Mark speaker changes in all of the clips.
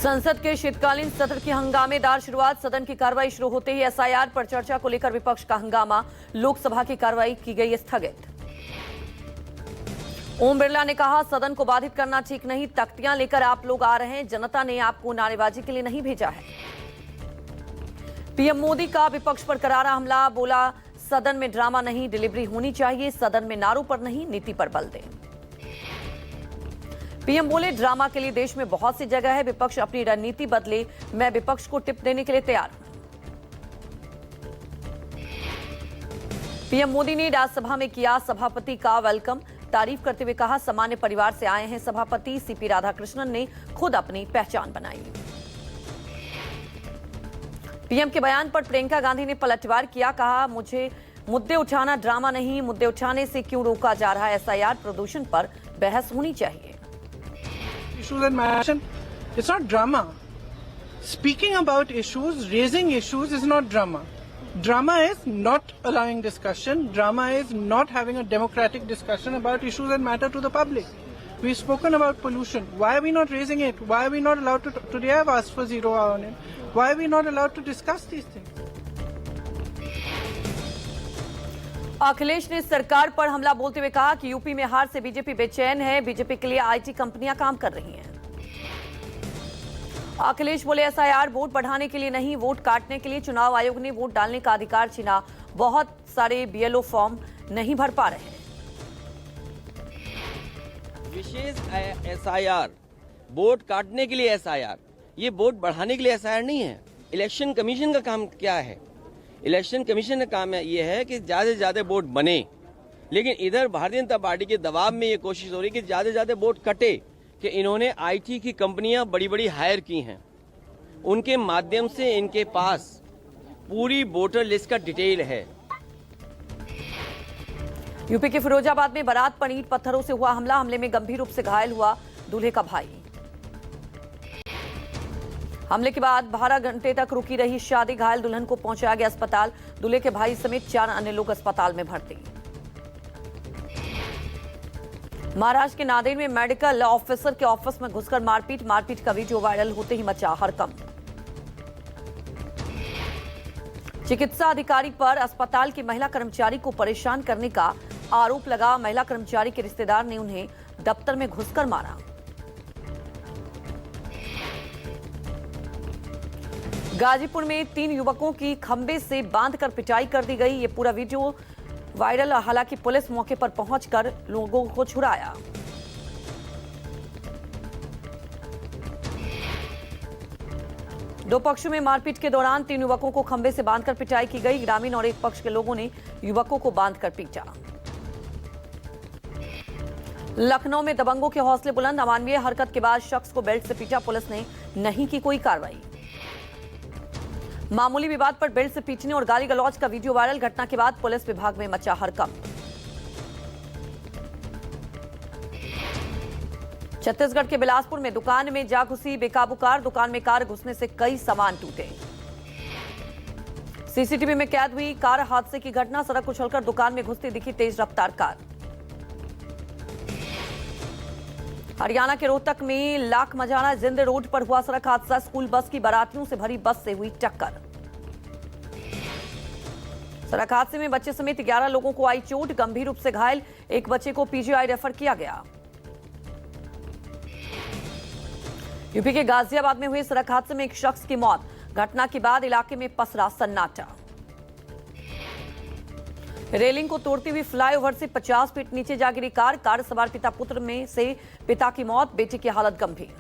Speaker 1: संसद के शीतकालीन सत्र की हंगामेदार शुरुआत। सदन की कार्रवाई शुरू होते ही एसआईआर पर चर्चा को लेकर विपक्ष का हंगामा। लोकसभा की कार्रवाई की गई स्थगित। ओम बिरला ने कहा, सदन को बाधित करना ठीक नहीं। तख्तियां लेकर आप लोग आ रहे हैं, जनता ने आपको नारेबाजी के लिए नहीं भेजा है। पीएम मोदी का विपक्ष पर करारा हमला। बोला, सदन में ड्रामा नहीं, डिलीवरी होनी चाहिए। सदन में नारों पर नहीं, नीति पर बल दें। पीएम बोले, ड्रामा के लिए देश में बहुत सी जगह है। विपक्ष अपनी रणनीति बदले, मैं विपक्ष को टिप देने के लिए तैयार हूं। पीएम मोदी ने राज्यसभा में किया सभापति का वेलकम। तारीफ करते हुए कहा, सामान्य परिवार से आए हैं सभापति। सीपी राधाकृष्णन ने खुद अपनी पहचान बनाई। पीएम के बयान पर प्रियंका गांधी ने पलटवार किया। कहा, मुझे मुद्दे उठाना ड्रामा नहीं, मुद्दे उठाने से क्यों रोका जा रहा है। एसआईआर प्रदूषण पर बहस होनी चाहिए।
Speaker 2: Issues and mention, it's not drama. Speaking about issues, raising issues is not drama. Drama is not allowing discussion. Drama is not having a democratic discussion about issues and matter to the public. We've spoken about pollution. Why are we not raising it? Why are we not allowed to? Today I've asked for 0 hour on it. Why are we not allowed to discuss these things?
Speaker 1: Akhilesh ने सरकार पर हमला बोलते हुए कहा कि UP में हार से बीजेपी बेचैन है। बीजेपी के लिए आईटी कंपनियां काम कर रही हैं। अखिलेश बोले, एसआईआर वोट बढ़ाने के लिए नहीं, वोट काटने के लिए। चुनाव आयोग ने वोट डालने का अधिकार छीना। बहुत सारे बीएलओ फॉर्म नहीं भर पा रहे हैं।
Speaker 3: विशेष एसआईआर, वोट काटने के लिए एसआईआर, ये वोट बढ़ाने के लिए एसआईआर नहीं है। इलेक्शन कमीशन का काम क्या है? इलेक्शन कमीशन का काम ये है कि ज़्यादा से ज़्यादा वोट बने, लेकिन इधर भारतीय जनता पार्टी के दबाव में ये कोशिश हो रही है कि ज़्यादा से ज़्यादा वोट कटे, कि इन्होंने आईटी की कंपनियां बड़ी बड़ी हायर की हैं, उनके माध्यम से इनके पास पूरी वोटर लिस्ट का डिटेल है।
Speaker 1: यूपी के फिरोजाबाद में बारात पर ईंट पत्थरों से हुआ हमला। हमले में गंभीर रूप से घायल हुआ दूल्हे का भाई। हमले के बाद 12 घंटे तक रुकी रही शादी। घायल दुल्हन को पहुंचाया गया अस्पताल। दूल्हे के भाई समेत 4 अन्य लोग अस्पताल में भर्ती। महाराष्ट्र के नांदेड़ में मेडिकल ऑफिसर के ऑफिस में घुसकर मारपीट। मारपीट का वीडियो वायरल होते ही मचा हड़कंप। चिकित्सा अधिकारी पर अस्पताल की महिला कर्मचारी को परेशान करने का आरोप लगा। महिला कर्मचारी के रिश्तेदार ने उन्हें दफ्तर में घुसकर मारा। गाजीपुर में 3 युवकों की खंबे से बांधकर पिटाई कर दी गई। ये पूरा वीडियो वायरल। हालांकि पुलिस मौके पर पहुंचकर लोगों को छुड़ाया। दो पक्षों में मारपीट के दौरान 3 युवकों को खंबे से बांधकर पिटाई की गई। ग्रामीण और एक पक्ष के लोगों ने युवकों को बांधकर पीटा। लखनऊ में दबंगों के हौसले बुलंद। अमानवीय हरकत के बाद शख्स को बेल्ट से पीटा। पुलिस ने नहीं की कोई कार्रवाई। मामूली विवाद पर बेल्ट से पीटने और गाली गलौज का वीडियो वायरल। घटना के बाद पुलिस विभाग में मचा हड़कंप। छत्तीसगढ़ के बिलासपुर में दुकान में जा घुसी बेकाबू कार। दुकान में कार घुसने से कई सामान टूटे। सीसीटीवी में कैद हुई कार हादसे की घटना। सड़क उछलकर दुकान में घुसती दिखी तेज रफ्तार कार। हरियाणा के रोहतक में लाख मजाना जिंद रोड पर हुआ सड़क हादसा। स्कूल बस की बारातियों से भरी बस से हुई टक्कर। सड़क हादसे में बच्चे समेत 11 लोगों को आई चोट। गंभीर रूप से घायल एक बच्चे को पीजीआई रेफर किया गया। यूपी के गाजियाबाद में हुए सड़क हादसे में एक शख्स की मौत। घटना के बाद इलाके में पसरा सन्नाटा। रेलिंग को तोड़ती हुई फ्लाईओवर से 50 फीट नीचे जा गिरी कार। कार सवार पिता पुत्र में से पिता की मौत, बेटे की हालत गंभीर।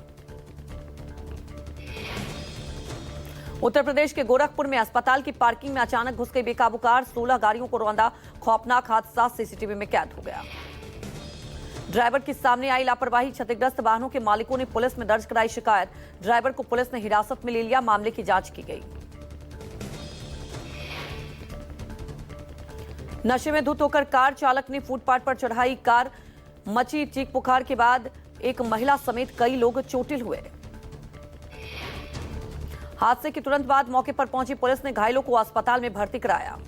Speaker 1: उत्तर प्रदेश के गोरखपुर में अस्पताल की पार्किंग में अचानक घुस गई बेकाबू कार। 16 गाड़ियों को रौंदा। खौफनाक हादसा सीसीटीवी में कैद हो गया। ड्राइवर की सामने आई लापरवाही। क्षतिग्रस्त वाहनों के मालिकों ने पुलिस में दर्ज कराई शिकायत। ड्राइवर को पुलिस ने हिरासत में ले लिया। मामले की जांच की गई। नशे में धुत होकर कार चालक ने फुटपाथ पर चढ़ाई कार। मची चीख पुकार के बाद एक महिला समेत कई लोग चोटिल हुए। हादसे के तुरंत बाद मौके पर पहुंची पुलिस ने घायलों को अस्पताल में भर्ती कराया।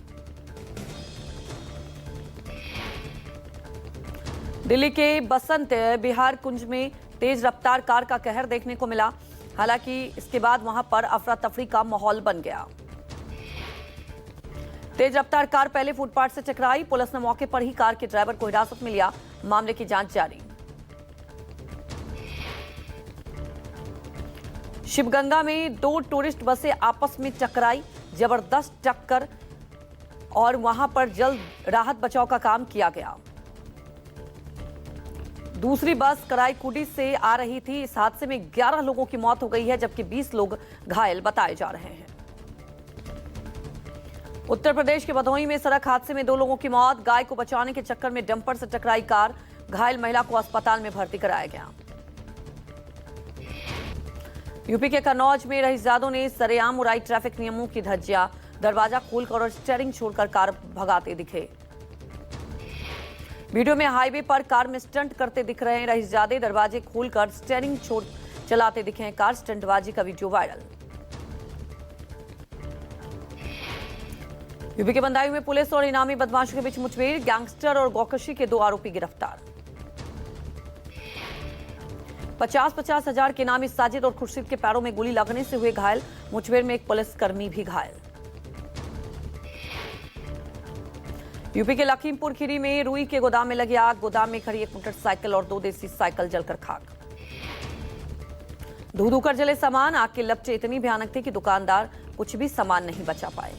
Speaker 1: दिल्ली के बसंत बिहार कुंज में तेज रफ्तार कार का कहर देखने को मिला। हालांकि इसके बाद वहां पर अफरा तफरी का माहौल बन गया। तेज रफ्तार कार पहले फुटपाथ से टकराई। पुलिस ने मौके पर ही कार के ड्राइवर को हिरासत में लिया। मामले की जांच जारी। शिवगंगा में 2 टूरिस्ट बसें आपस में टकराई। जबरदस्त टक्कर और वहां पर जल्द राहत बचाव का काम किया गया। दूसरी बस कराईकुंडी से आ रही थी। इस हादसे में 11 लोगों की मौत हो गई है, जबकि 20 लोग घायल बताए जा रहे हैं। उत्तर प्रदेश के भदोही में सड़क हादसे में 2 लोगों की मौत। गाय को बचाने के चक्कर में डंपर से टकराई कार। घायल महिला को अस्पताल में भर्ती कराया गया। यूपी के कन्नौज में रईसजादों ने सरेआम उड़ाई ट्रैफिक नियमों की धज्जियां। दरवाजा खोलकर और स्टीयरिंग छोड़कर कार भगाते दिखे। वीडियो में हाईवे पर कार में स्टंट करते दिख रहे हैं रईसजादे। दरवाजे खोलकर स्टीयरिंग छोड़ चलाते दिखे हैं कार। स्टंटबाजी का वीडियो वायरल। यूपी के बंदायूं में पुलिस और इनामी बदमाशों के बीच मुठभेड़। गैंगस्टर और गौकशी के 2 आरोपी गिरफ्तार। 50-50 हजार के इनामी साजिद और खुर्शीद के पैरों में गोली लगने से हुए घायल। मुठभेड़ में एक पुलिसकर्मी भी घायल। यूपी के लखीमपुर खीरी में रुई के गोदाम में लगी आग। गोदाम में खड़ी एक मोटरसाइकिल और 2 देसी साइकिल जलकर खाक। धू कर जले सामान। आग के लपटे इतनी भयानक थे कि दुकानदार कुछ भी सामान नहीं बचा पाए।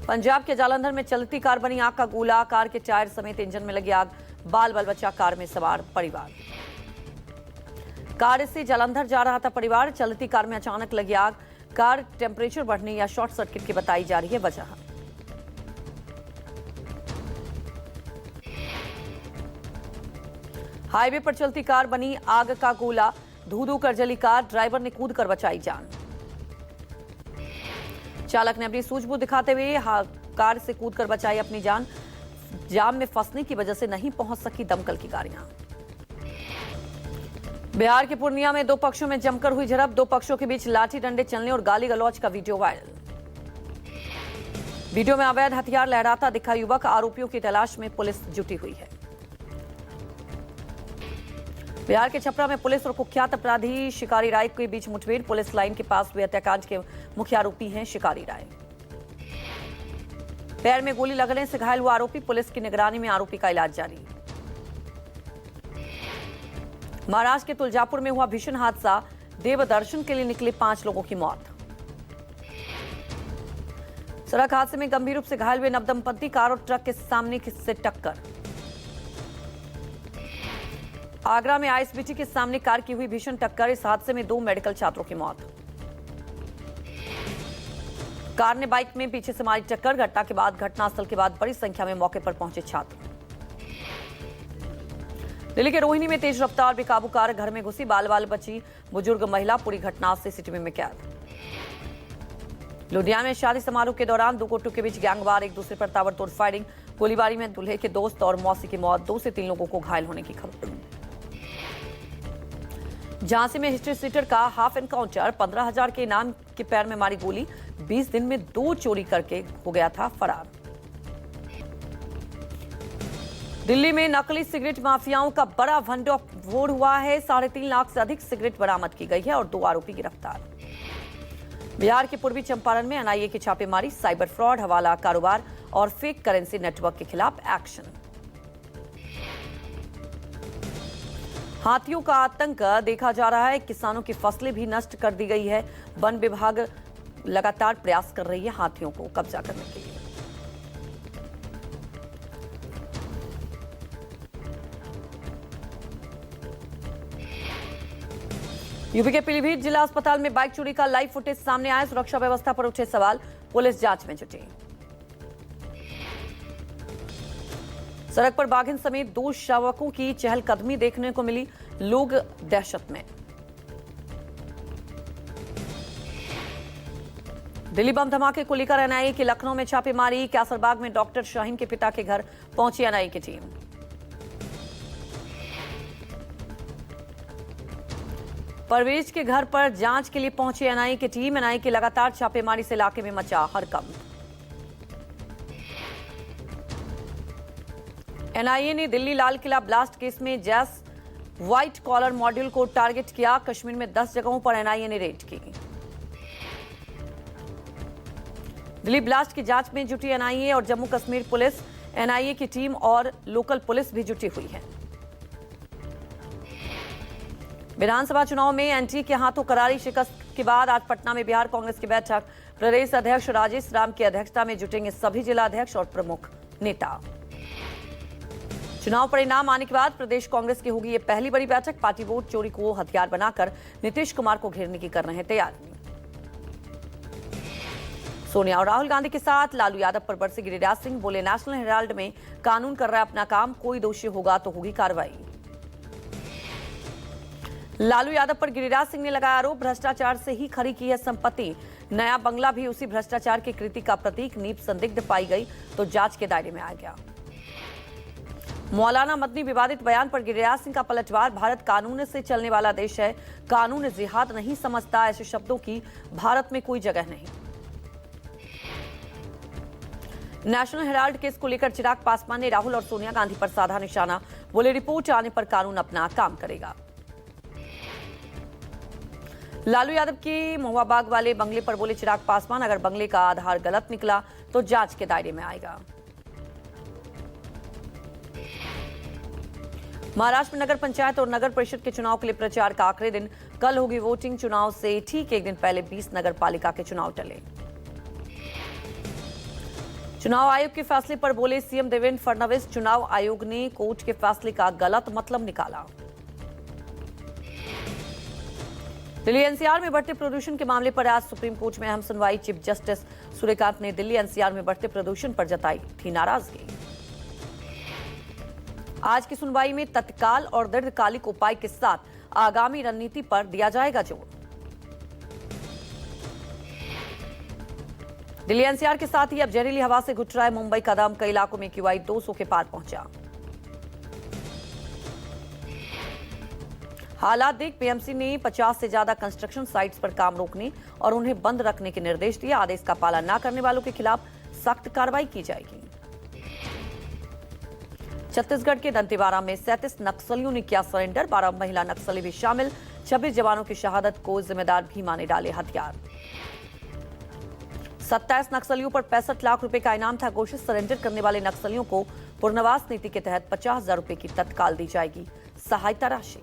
Speaker 1: पंजाब के जालंधर में चलती कार बनी आग का गोला। कार के टायर समेत इंजन में लगी आग। बाल बचा कार में सवार परिवार। कार से जालंधर जा रहा था परिवार। चलती कार में अचानक लगी आग। कार टेम्परेचर बढ़ने या शॉर्ट सर्किट की बताई जा रही है वजह। हाईवे पर चलती कार बनी आग का गोला। धू कर जली कार। ड्राइवर ने कूद कर बचाई जान। चालक ने अपनी सूझबूझ दिखाते हुए कार से कूदकर बचाई अपनी जान। जाम में फंसने की वजह से नहीं पहुंच सकी दमकल की गाड़ियां। बिहार के पूर्णिया में 2 पक्षों में जमकर हुई झड़प। 2 पक्षों के बीच लाठी डंडे चलने और गाली गलौज का वीडियो वायरल। वीडियो में अवैध हथियार लहराता दिखा युवक। आरोपियों की तलाश में पुलिस जुटी हुई है। बिहार के छपरा में पुलिस और कुख्यात अपराधी शिकारी राय के बीच मुठभेड़। पुलिस लाइन के पास हुए हत्याकांड के मुख्य आरोपी हैं शिकारी राय। पैर में गोली लगने से घायल हुआ आरोपी। पुलिस की निगरानी में आरोपी का इलाज जारी। महाराष्ट्र के तुलजापुर में हुआ भीषण हादसा। देव दर्शन के लिए निकले 5 लोगों की मौत। सड़क हादसे में गंभीर रूप से घायल हुए नवदंपति। कार और ट्रक के सामने से टक्कर। आगरा में आईएसबीटी के सामने कार की हुई भीषण टक्कर। इस हादसे में 2 मेडिकल छात्रों की मौत। कार ने बाइक में पीछे से मारी टक्कर। घटनास्थल के बाद बड़ी संख्या में मौके पर पहुंचे छात्र। दिल्ली के रोहिणी में तेज रफ्तार बेकाबू कार घर में घुसी। बाल बची बुजुर्ग महिला पूरी घटना सीसीटीवी में कैद। लुधियाना में शादी समारोह के दौरान 2 गुटों के बीच गैंगवार। एक दूसरे पर ताबड़तोड़ फायरिंग। गोलीबारी में दूल्हे के दोस्त और मौसी की मौत। 2 से 3 लोगों को घायल होने की खबर। झांसी में हिस्ट्री सीटर का हाफ एनकाउंटर। 15,000 के इनाम के पैर में मारी गोली। 20 दिन में 2 चोरी करके हो गया था फरार। दिल्ली में नकली सिगरेट माफियाओं का बड़ा भंडोफोड़ हुआ है। 3.5 लाख से अधिक सिगरेट बरामद की गई है और 2 आरोपी गिरफ्तार। बिहार के पूर्वी चंपारण में एनआईए की छापेमारी। साइबर फ्रॉड, हवाला कारोबार और फेक करेंसी नेटवर्क के खिलाफ एक्शन। हाथियों का आतंक देखा जा रहा है। किसानों की फसलें भी नष्ट कर दी गई है। वन विभाग लगातार प्रयास कर रही है हाथियों को कब्जा करने के लिए। यूपी के पीलीभीत जिला अस्पताल में बाइक चोरी का लाइव फुटेज सामने आया। सुरक्षा व्यवस्था पर उठे सवाल। पुलिस जांच में जुटी। सड़क पर बाघिन समेत 2 शावकों की चहलकदमी देखने को मिली। लोग दहशत में। दिल्ली बम धमाके को लेकर एनआईए की लखनऊ में छापेमारी। कैसरबाग में डॉक्टर शाहीन के पिता के घर पहुंची एनआईए की टीम। परवेज के घर पर जांच के लिए पहुंची एनआईए की टीम। एनआईए की लगातार छापेमारी से इलाके में मचा हड़कंप। एनआईए ने दिल्ली लाल किला ब्लास्ट केस में जैश व्हाइट कॉलर मॉड्यूल को टारगेट किया। कश्मीर में 10 जगहों पर एनआईए ने रेड की। दिल्ली ब्लास्ट की जांच में जुटी एनआईए और जम्मू कश्मीर पुलिस। एनआईए की टीम और लोकल पुलिस भी जुटी हुई है। विधानसभा चुनाव में एनडीए के हाथों करारी शिकस्त के बाद आज पटना में बिहार कांग्रेस की बैठक। प्रदेश अध्यक्ष राजेश राम की अध्यक्षता में जुटेंगे सभी जिला अध्यक्ष और प्रमुख नेता। चुनाव परिणाम आने के बाद प्रदेश कांग्रेस की होगी ये पहली बड़ी बैठक। पार्टी वोट चोरी को हथियार बनाकर नीतीश कुमार को घेरने की कर रहे हैं तैयारी। सोनिया और राहुल गांधी के साथ लालू यादव पर बरसे गिरिराज सिंह। बोले, नेशनल हेराल्ड में कानून कर रहा है अपना काम, कोई दोषी होगा तो होगी कार्रवाई। लालू यादव पर गिरिराज सिंह ने लगाया आरोप, भ्रष्टाचार से ही खरी की है संपत्ति। नया बंगला भी उसी भ्रष्टाचार की कृति का प्रतीक। नींव संदिग्ध पाई गई तो जांच के दायरे में आ गया। मौलाना मदनी विवादित बयान पर गिरिराज सिंह का पलटवार। भारत कानून से चलने वाला देश है, कानून जिहाद नहीं समझता। ऐसे शब्दों की भारत में कोई जगह नहीं। नेशनल हेराल्ड केस को लेकर चिराग पासवान ने राहुल और सोनिया गांधी पर साधा निशाना। बोले, रिपोर्ट आने पर कानून अपना काम करेगा। लालू यादव के महुआ बाग वाले बंगले पर बोले चिराग पासवान, अगर बंगले का आधार गलत निकला तो जांच के दायरे में आएगा। महाराष्ट्र में नगर पंचायत और नगर परिषद के चुनाव के लिए प्रचार का आखिरी दिन। कल होगी वोटिंग। चुनाव से ठीक एक दिन पहले 20 नगर पालिका के चुनाव टले। चुनाव आयोग के फैसले पर बोले सीएम देवेंद्र फडणवीस, चुनाव आयोग ने कोर्ट के फैसले का गलत मतलब निकाला। दिल्ली एनसीआर में बढ़ते प्रदूषण के मामले पर आज सुप्रीम कोर्ट में अहम सुनवाई। चीफ जस्टिस सूर्यकांत ने दिल्ली एनसीआर में बढ़ते प्रदूषण पर जताई थी नाराजगी। आज की सुनवाई में तत्काल और दीर्घकालिक उपाय के साथ आगामी रणनीति पर दिया जाएगा जोर। दिल्ली एनसीआर के साथ ही अब जहरीली हवा से घुट रहा है मुंबई का दम। कई इलाकों में क्यूआई 200 के पार पहुंचा। हालात देख पीएमसी ने 50 से ज्यादा कंस्ट्रक्शन साइट्स पर काम रोकने और उन्हें बंद रखने के निर्देश दिए। आदेश का पालन न करने वालों के खिलाफ सख्त कार्रवाई की जाएगी। छत्तीसगढ़ के दंतेवाड़ा में 37 नक्सलियों ने किया सरेंडर। 12 महिला नक्सली भी शामिल। 26 जवानों की शहादत को जिम्मेदार भीमा ने डाले हथियार। 27 नक्सलियों पर 65 लाख रुपए का इनाम था घोषित। सरेंडर करने वाले नक्सलियों को पुनर्वास नीति के तहत 50,000 रुपए की तत्काल दी जाएगी सहायता राशि।